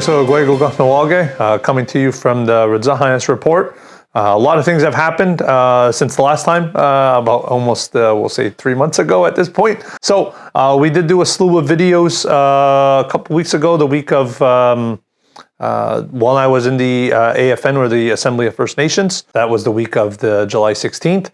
Coming to you from the Ratsénhaienhs Report. A lot of things have happened since the last time, about almost, we'll say 3 months ago at this point. So we did do a slew of videos a couple weeks ago, the week of while I was in the AFN, or the Assembly of First Nations. That was the week of the July 16th.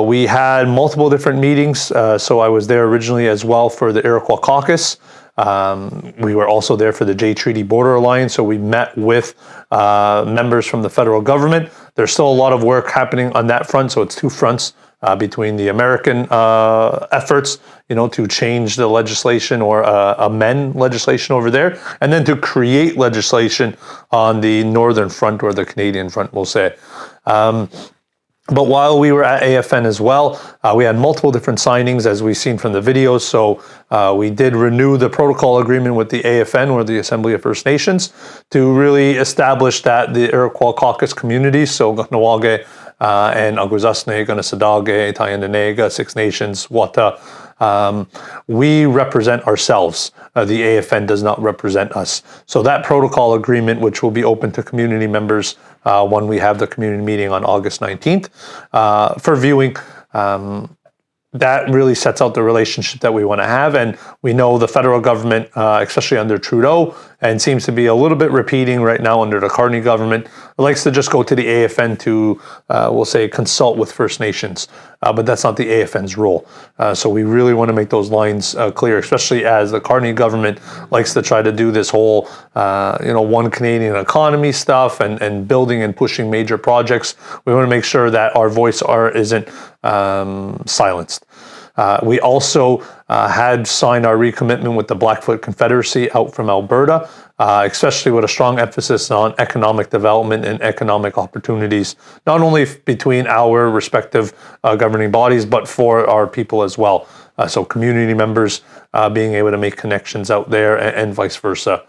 We had multiple different meetings. So I was there originally as well for the Iroquois Caucus. We were also there for the Jay Treaty Border Alliance, so we met with members from the federal government. There's still a lot of work happening on that front, so it's two fronts between the American efforts, to change the legislation or amend legislation over there, and then to create legislation on the northern front, or the Canadian front, we'll say. But while we were at AFN as well, we had multiple different signings, as we've seen from the videos. So we did renew the protocol agreement with the AFN, or the Assembly of First Nations, to really establish that the Iroquois Caucus communities, so Kahnawà and Agwezasne, Ganasadage, Tayandanega, Six Nations, Wata, we represent ourselves. The AFN does not represent us. So that protocol agreement, which will be open to community members when we have the community meeting on August 19th for viewing, that really sets out the relationship that we want to have. And we know the federal government, especially under Trudeau, and seems to be a little bit repeating right now under the Carney government, likes to just go to the AFN to, we'll say, consult with First Nations. But that's not the AFN's role. So we really want to make those lines clear, especially as the Carney government likes to try to do this whole, one Canadian economy stuff, and building and pushing major projects. We want to make sure that our voice isn't silenced. We also had signed our recommitment with the Blackfoot Confederacy out from Alberta, especially with a strong emphasis on economic development and economic opportunities, not only between our respective governing bodies, but for our people as well. So community members being able to make connections out there, and vice versa.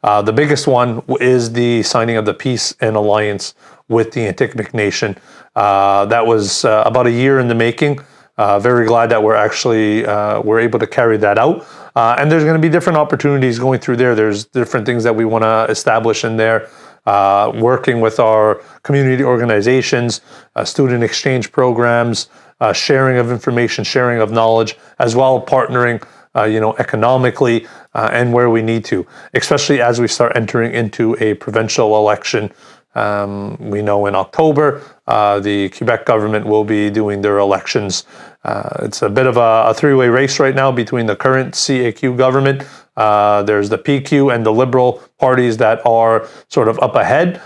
The biggest one is the signing of the Peace and Alliance with the Atikamekw Nation. That was about a year in the making. Very glad that we're able to carry that out. And there's going to be different opportunities going through there. There's different things that we want to establish in there, working with our community organizations, student exchange programs, sharing of information, sharing of knowledge, as well partnering, economically, and where we need to, especially as we start entering into a provincial election. We know in October, the Quebec government will be doing their elections. It's a bit of a three-way race right now between the current CAQ government. There's the PQ and the Liberal parties that are sort of up ahead.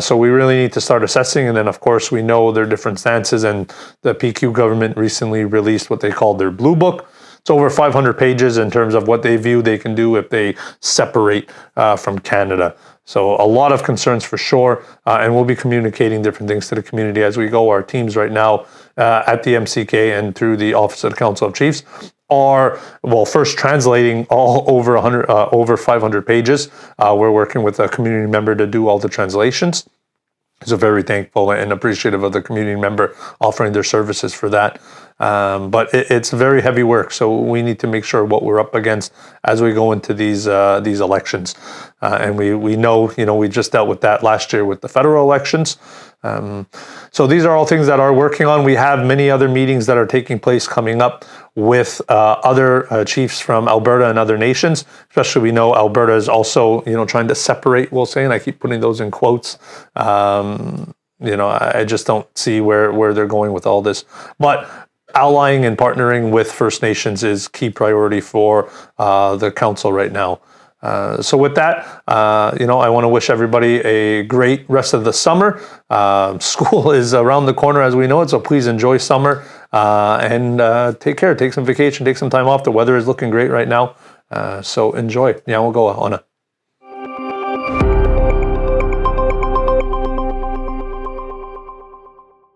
So we really need to start assessing. And then, of course, we know their different stances. And the PQ government recently released what they called their Blue Book. It's over 500 pages in terms of what they view they can do if they separate from Canada. So a lot of concerns for sure, and we'll be communicating different things to the community as we go. Our teams right now at the MCK and through the Office of the Council of Chiefs are, first translating all over 500 pages. We're working with a community member to do all the translations. So very thankful and appreciative of the community member offering their services for that. But it's very heavy work, so we need to make sure what we're up against as we go into these elections. And we know, we just dealt with that last year with the federal elections. So these are all things that are working on. We have many other meetings that are taking place coming up with other chiefs from Alberta and other nations. Especially, we know Alberta is also, trying to separate, we'll say, and I keep putting those in quotes. I just don't see where they're going with all this. But allying and partnering with First Nations is key priority for the council right now. So with that, I want to wish everybody a great rest of the summer. School is around the corner as we know it, so please enjoy summer and take care. Take some vacation, take some time off. The weather is looking great right now, so enjoy. Nyawagoa, Ona.